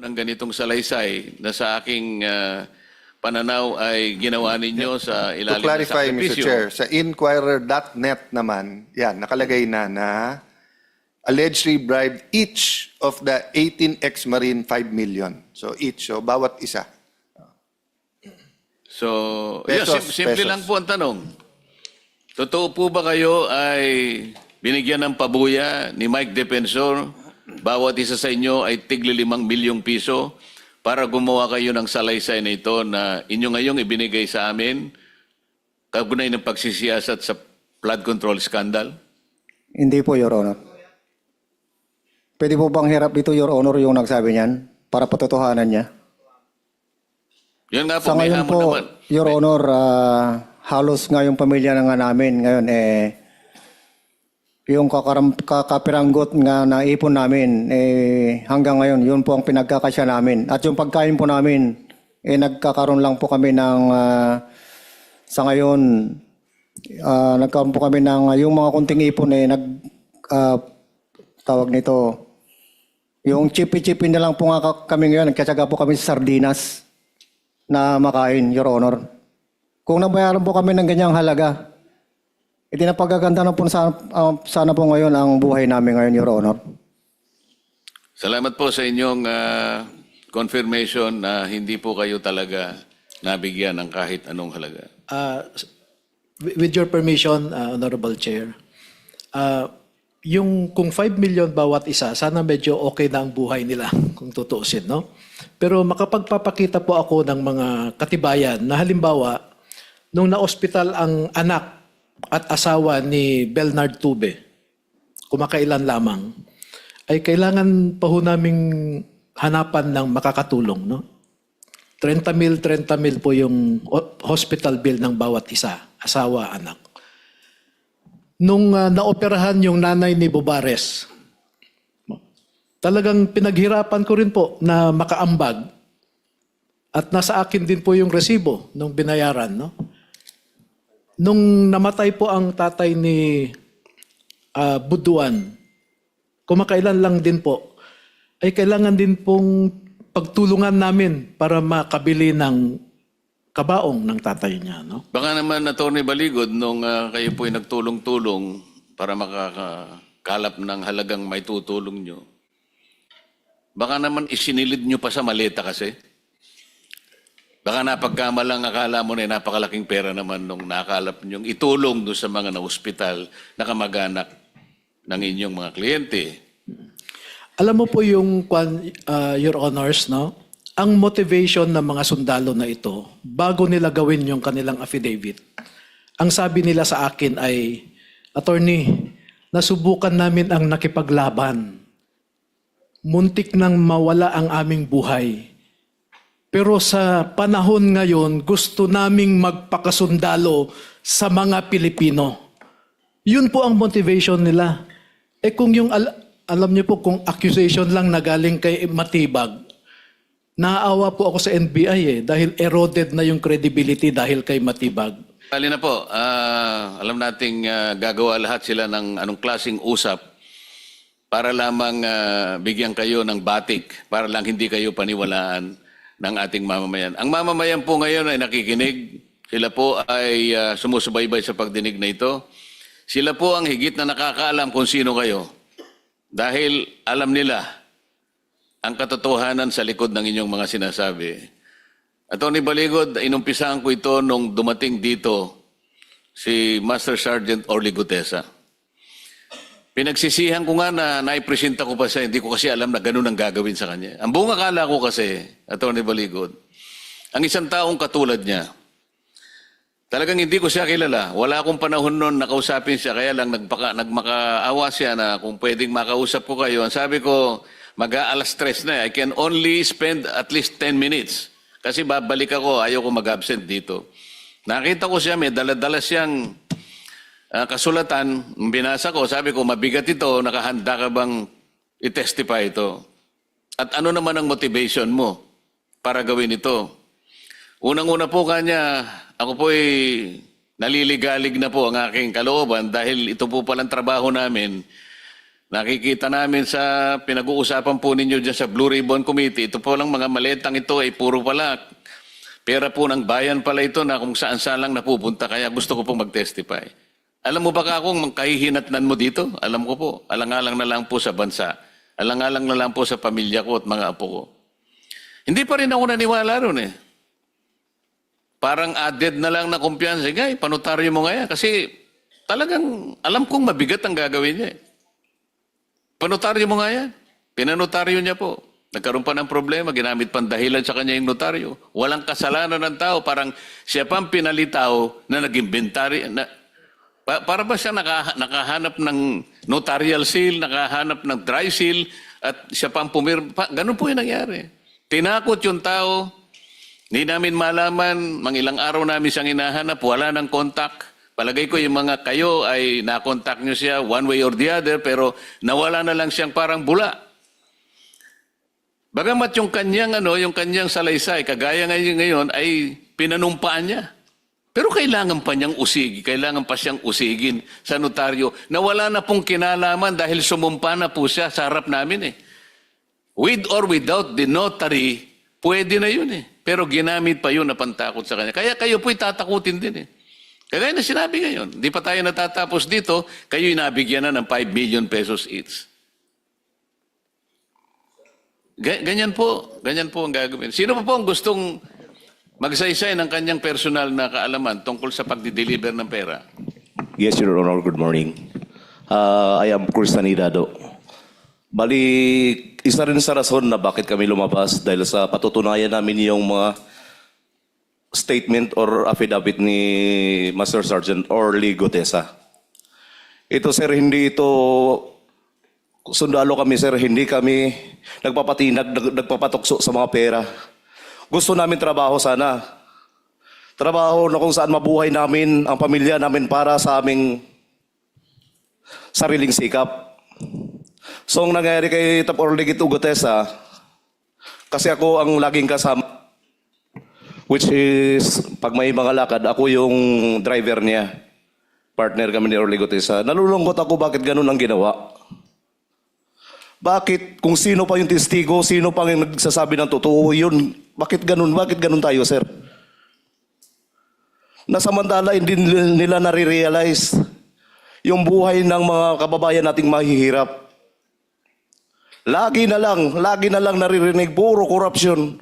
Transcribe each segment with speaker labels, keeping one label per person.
Speaker 1: ng ganitong salaysay na sa aking pananaw ay ginawa ninyo sa
Speaker 2: To
Speaker 1: ilalim ng
Speaker 2: clarify, Mr.
Speaker 1: sakripisyo.
Speaker 2: Chair, sa Inquirer.net naman, yan, nakalagay na allegedly bribed each of the 18 ex-Marine 5 million. So each, so bawat isa.
Speaker 1: So,
Speaker 2: Pesos,
Speaker 1: simple
Speaker 2: pesos.
Speaker 1: lang po ang tanong. Totoo po ba kayo ay binigyan ng pabuya ni Mike Defensor, bawat isa sa inyo ay tigli 5 milyong piso para gumawa kayo ng salaysay na ito na inyo ngayong ibinigay sa amin kaugnay ng pagsisiyasat sa flood control scandal?
Speaker 3: Hindi po, Your Honor. Pwede po bang hirap dito, Your Honor, yung nagsabi niyan para patotohanan niya?
Speaker 1: Yun nga po,
Speaker 3: Sa
Speaker 1: may
Speaker 3: ngayon
Speaker 1: hamon
Speaker 3: po,
Speaker 1: naman.
Speaker 3: Your Honor, halos nga yung pamilya na nga namin ngayon, yung kakapiranggot nga na ipon namin, hanggang ngayon, yun po ang pinagkakasya namin. At yung pagkain po namin, nagkakaroon lang po kami ng, sa ngayon, nagkaroon po kami ng, yung mga kunting ipon, tawag nito, yung chipi-chipi na lang po nga kami ngayon, nagkatsaga po kami sa sardinas na makain, Your Honor. Kung nabayaran po kami ng ganyang halaga, napagaganda na po sana po ngayon ang buhay namin ngayon, Your Honor.
Speaker 1: Salamat po sa inyong confirmation na hindi po kayo talaga nabigyan ng kahit anong halaga.
Speaker 4: With your permission, Honorable Chair, yung kung 5 million bawat isa, sana medyo okay na ang buhay nila kung tutuusin, no? Pero makapagpapakita po ako ng mga katibayan na halimbawa, nung na-hospital ang anak at asawa ni Bernard Tube, kumakailan lamang, ay kailangan pa ho naming hanapan ng makakatulong, no? 30 mil po yung hospital bill ng bawat isa, asawa, anak. Nung naoperahan yung nanay ni Bobares, talagang pinaghirapan ko rin po na makaambag at nasa akin din po yung resibo nung binayaran, no? Nung namatay po ang tatay ni Buduan, kumakailan lang din po, ay kailangan din pong pagtulungan namin para makabili ng kabaong ng tatay niya, no?
Speaker 1: Baka naman, Atty. Baligod, nung kayo po ay nagtulong-tulong para makakakalap ng halagang may tutulong nyo, baka naman isinilid nyo pa sa maleta kasi. Baka napagkamalang akala mo na napakalaking pera naman nung nakalap nyo itulong doon sa mga na-hospital na kamag-anak ng inyong mga kliyente.
Speaker 4: Alam mo po yung, Your Honors, no? Ang motivation ng mga sundalo na ito, bago nila gawin yung kanilang affidavit, ang sabi nila sa akin ay, Attorney, nasubukan namin ang nakipaglaban. Muntik nang mawala ang aming buhay. Pero sa panahon ngayon, gusto naming magpakasundalo sa mga Pilipino. Yun po ang motivation nila. Kung yung, alam niyo po, kung accusation lang na galing kay Matibag, naaawa po ako sa NBI dahil eroded na yung credibility dahil kay Matibag.
Speaker 1: Bali na po, alam nating gagawa lahat sila ng anong klaseng usap para lamang bigyan kayo ng batik, para lang hindi kayo paniwalaan ng ating mamamayan. Ang mamamayan po ngayon ay nakikinig. Sila po ay sumusubaybay sa pagdinig na ito. Sila po ang higit na nakakaalam kung sino kayo. Dahil alam nila ang katotohanan sa likod ng inyong mga sinasabi. Atty. Baligod, inumpisahan ko ito nung dumating dito si Master Sergeant Orly Gutesa. Pinagsisihan ko nga na naipresenta ko pa siya, hindi ko kasi alam na ganun ang gagawin sa kanya. Ang buong akala ko kasi, Atty. Baligod, ang isang taong katulad niya, talagang hindi ko siya kilala. Wala akong panahon noon na kausapin siya, kaya lang nagmakaawa siya na kung pwedeng makausap ko kayo. Ang sabi ko, mag-aalas 3 na. I can only spend at least 10 minutes. Kasi babalik ako, ayaw ko mag-absent dito. Nakita ko siya, may dala-dala siyang kasulatan, binasa ko, sabi ko, mabigat ito, nakahanda ka bang i-testify ito? At ano naman ang motivation mo para gawin ito? Unang-una po kanya, ako po'y naliligalig na po ang aking kalooban dahil ito po palang trabaho namin Nakikita namin sa pinag-uusapan po ninyo dyan sa Blue Ribbon Committee, ito po lang mga maletang ito ay puro pala pera po ng bayan pala ito na kung saan-saan lang napupunta. Kaya gusto ko pong mag-testify. Alam mo ba kung kahihinatnan mo dito? Alam ko po, alang-alang na lang po sa bansa. Alang-alang na lang po sa pamilya ko at mga apo ko. Hindi pa rin ako naniwala ron eh. Parang added na lang na kumpiyansa. Ngay, panotaryo mo nga yan. Kasi talagang alam kong mabigat ang gagawin niya eh. Panotaryo mo nga yan. Pinanotaryo niya po. Nagkaroon pa ng problema, ginamit pang dahilan sa kanya yung notaryo. Walang kasalanan ng tao, parang siya pang pinalitaw na nag-inventary. Para ba siya nakahanap ng notarial seal, nakahanap ng dry seal, at siya pang pumirma. Ganun po yung nangyari. Tinakot yung tao, hindi namin malaman, ilang araw namin siyang hinahanap, wala ng contact. Palagay ko yung mga kayo ay na-contact nyo siya one way or the other, pero nawala na lang siyang parang bula. Bagamat yung kanyang salaysay, kagaya ngayon ay pinanumpaan niya. Pero kailangan pa siyang usigin sa notaryo na wala na pong kinalaman dahil sumumpa na po siya sa harap namin eh. With or without the notary, pwede na yun eh. Pero ginamit pa yun na pantakot sa kanya. Kaya kayo po'y tatakutin din eh. Kaya na sinabi ngayon, di pa tayo natatapos dito, kayo'y nabigyan na ng 5 million pesos each. Ganyan po ang gagawin. Sino pa po ang gustong magsaysay ng kanyang personal na kaalaman tungkol sa pagdi-deliver ng pera?
Speaker 5: Yes, Your Honor. Good morning. I am Cruz Sanidado. Bali, isa rin sa rason na bakit kami lumabas dahil sa patutunayan namin yung mga statement or affidavit ni Master Sergeant Orly Gutesa. Ito, sir, hindi ito sundalo kami, sir. Hindi kami nagpapatukso sa mga pera. Gusto namin trabaho sana. Trabaho na kung saan mabuhay namin, ang pamilya namin para sa aming sariling sikap. So, ang nangyari kay Tap Orly Gutesa, kasi ako ang laging kasama, which is, pag may mga lakad, ako yung driver niya. Partner kami ni Orly Gutesa. Nalulungkot ako bakit ganun ang ginawa. Bakit, kung sino pa yung testigo, sino pa yung nagsasabi ng totoo, yun, bakit ganun tayo, sir? Nasamantala, hindi nila nare-realize yung buhay ng mga kababayan nating mahihirap. Lagi na lang naririnig, puro korupsyon.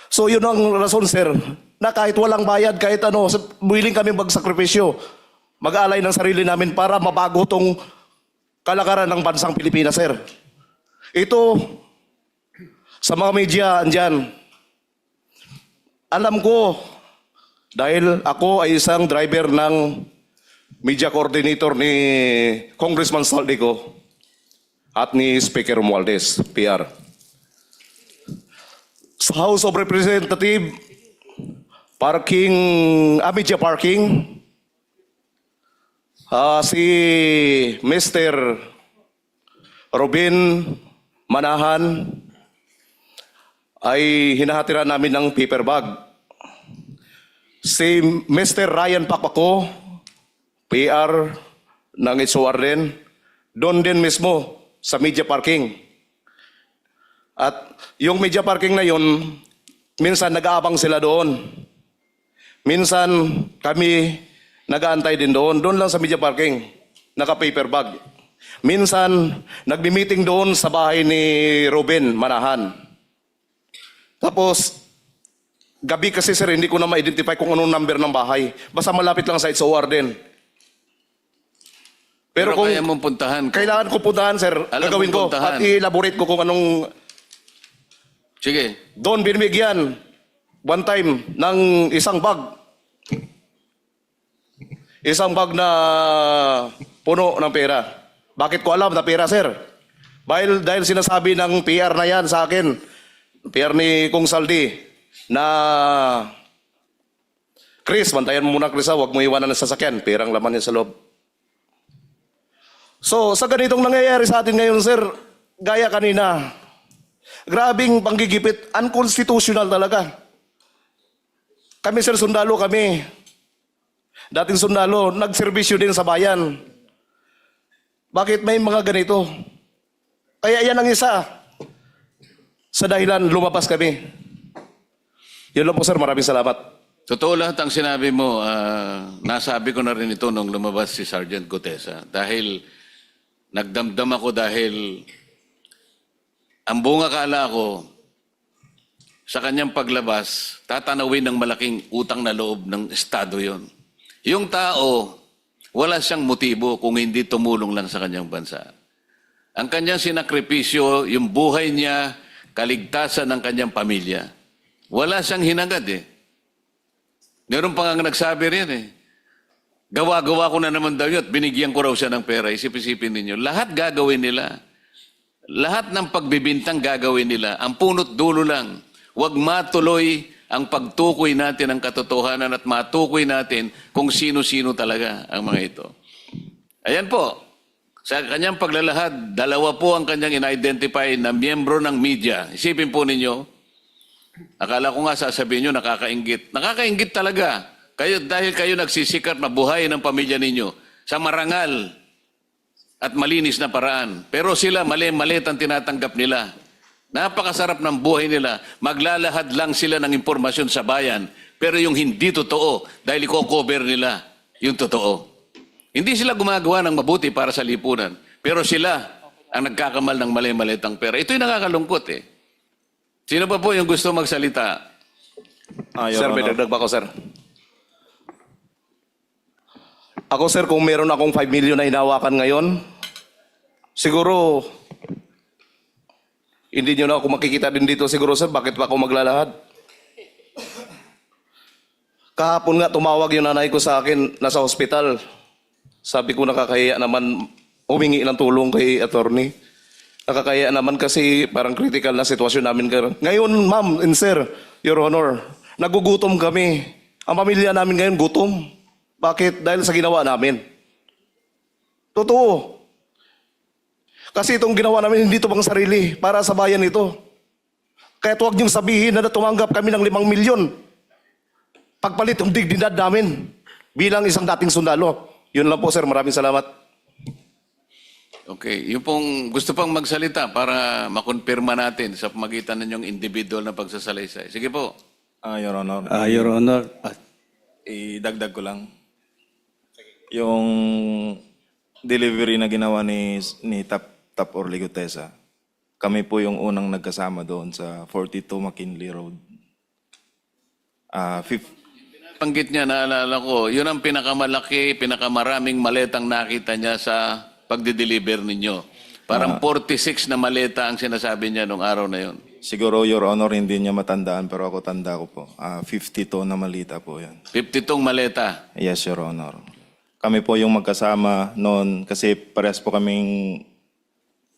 Speaker 5: So yun ang rason, sir, na kahit walang bayad, kahit willing kami magsakripisyo, mag-alay ng sarili namin para mabago tong kalakaran ng bansang Pilipinas, sir. Ito, sa mga media, andyan, alam ko, dahil ako ay isang driver ng media coordinator ni Congressman Saldico at ni Speaker Romualdez, PR. Sa House of Representatives, media parking, si Mr. Robin Manahan ay hinahatiran namin ng paper bag. Si Mr. Ryan Pakpako, PR ng HOR din, doon din mismo sa media parking. At yung media parking na yun, minsan nag-aabang sila doon. Minsan kami nag-aantay din doon lang sa media parking, naka-paper bag. Minsan nagbi-meeting doon sa bahay ni Robin Manahan. Tapos, gabi kasi, sir, hindi ko na ma-identify kung anong number ng bahay. Basta malapit lang sa HOR din.
Speaker 1: Pero kung kaya mong puntahan.
Speaker 2: Kailangan ko puntahan, sir. Gagawin ko. At i-elaborate ko kung anong...
Speaker 1: Sige.
Speaker 2: Doon binibigyan, one time, ng isang bag. Isang bag na puno ng pera. Bakit ko alam na pera, sir? Dahil sinasabi ng PR na yan sa akin, PR ni Kung Saldi, na Chris, bantayan mo muna, Chris, huwag mo iwanan ng sasakyan. Perang laman yan sa loob. So, sa ganitong nangyayari sa atin ngayon, sir, gaya kanina, grabing panggigipit, unconstitutional talaga. Kami, sir, sundalo kami. Dating sundalo, nagserbisyo din sa bayan. Bakit may mga ganito?
Speaker 5: Kaya yan ang isa sa dahilan lumabas kami. Yun lang po sir, maraming salamat.
Speaker 1: Totoo lahat ang sinabi mo. Nasabi ko na rin ito nung lumabas si Sergeant Gutesa. Dahil nagdamdam ako dahil ang buong akala ko sa kanyang paglabas, tatanawin ng malaking utang na loob ng Estado yon. Yung tao, wala siyang motibo kung hindi tumulong lang sa kanyang bansa. Ang kanyang sinakripisyo, yung buhay niya, kaligtasan ng kanyang pamilya. Wala siyang hinagad eh. Meron pa nga nagsabi rin eh. Gawa-gawa ko na naman daw yun at binigyan ko raw siya ng pera. Isip-isipin ninyo. Lahat gagawin nila. Lahat ng pagbibintang gagawin nila. Ang punot dulo lang. Huwag matuloy ang pagtukoy natin ng katotohanan at matukoy natin kung sino-sino talaga ang mga ito. Ayan po. Sa kanyang paglalahad, dalawa po ang kanyang in-identify na miyembro ng media. Isipin po ninyo, akala ko nga sasabihin nyo, nakakaingit. Nakakaingit talaga. Kayo, dahil kayo nagsisikat na buhay ng pamilya ninyo sa marangal at malinis na paraan. Pero sila, mali-malit ang tinatanggap nila. Napakasarap ng buhay nila. Maglalahad lang sila ng impormasyon sa bayan. Pero yung hindi totoo, dahil i-cover nila yung totoo. Hindi sila gumagawa ng mabuti para sa lipunan. Pero sila ang nagkakamal ng mali-malitang pera. Ito'y nakakalungkot eh. Sino pa po yung gusto magsalita?
Speaker 6: Your
Speaker 5: Sir, may
Speaker 6: Honor.
Speaker 5: dagdag ba ako, sir? Ako, sir, kung meron akong 5 million na hinawakan ngayon, siguro, hindi nyo na ako makikita din dito siguro, sir. Bakit pa ako maglalahad? Kahapon nga, tumawag yung nanay ko sa akin, nasa hospital. Sabi ko, nakakahiya naman humingi ng tulong kay attorney. Nakakahiya naman kasi parang critical na sitwasyon namin. Ngayon, ma'am and sir, Your Honor, nagugutom kami. Ang pamilya namin ngayon gutom. Bakit? Dahil sa ginawa namin. Totoo. Kasi itong ginawa namin, hindi ito pang sarili. Para sa bayan ito. Kaya huwag niyong sabihin na tumanggap kami ng 5 milyon. Pagpalit yung dignidad namin bilang isang dating sundalo. Yun lang po, sir. Maraming salamat.
Speaker 1: Okay. Yung pong gusto pang magsalita para makonfirma natin sa pamagitan ninyong individual na pagsasalaysay. Sige po.
Speaker 6: Your Honor.
Speaker 7: Your Honor,
Speaker 6: Idagdag ko lang. Yung delivery na ginawa ni Tap Orly Gutesa, kami po yung unang nagkasama doon sa 42 McKinley Road.
Speaker 1: Panggit niya, naalala ko, yun ang pinakamalaki, pinakamaraming maletang nakita niya sa pagde-deliver ninyo. Parang 46 na maleta ang sinasabi niya nung araw na yun.
Speaker 6: Siguro, Your Honor, hindi niya matandaan, pero ako tanda ko po. 52 na malita po yan.
Speaker 1: 52 maleta.
Speaker 6: Yes, Your Honor. Kami po yung magkasama noon kasi parehas po kaming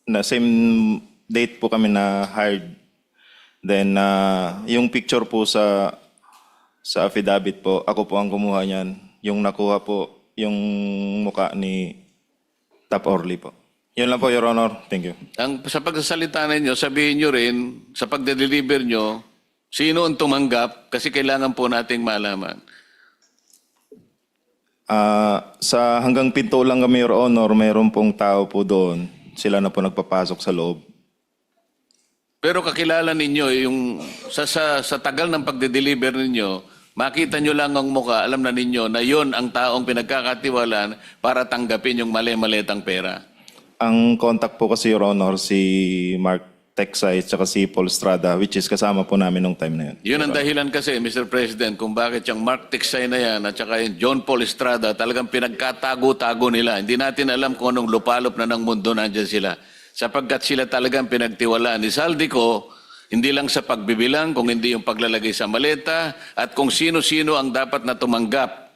Speaker 6: na same date po kami na hired. Then, yung picture po sa affidavit po, ako po ang kumuha niyan. Yung nakuha po, yung muka ni Tap Orly po. Yun lang po, Your Honor. Thank you.
Speaker 1: Sa pagsasalita ninyo, sabihin nyo rin, sa pagde-deliver nyo, sino ang tumanggap kasi kailangan po nating malaman.
Speaker 6: Sa hanggang pinto lang kami, Your Honor, mayroon pong tao po doon. Sila na po nagpapasok sa loob.
Speaker 1: Pero kakilala ninyo, yung sa tagal ng pagde-deliver ninyo, makita nyo lang ang muka, alam na ninyo na yon ang taong pinagkakatiwalaan para tanggapin yung mali-malitang pera.
Speaker 6: Ang contact po kasi, Your Honor, si Mark Texay at si Paul Estrada, which is kasama po namin nung time na yun.
Speaker 1: Yun ang dahilan kasi, Mr. President, kung bakit yung Mark Texay na yan at saka yung John Paul Estrada talagang pinagkatago-tago nila. Hindi natin alam kung anong lupalop na ng mundo nandyan sila. Sapagkat sila talagang pinagtiwalaan ni Saldico, hindi lang sa pagbibilang, kung hindi yung paglalagay sa maleta, at kung sino-sino ang dapat na tumanggap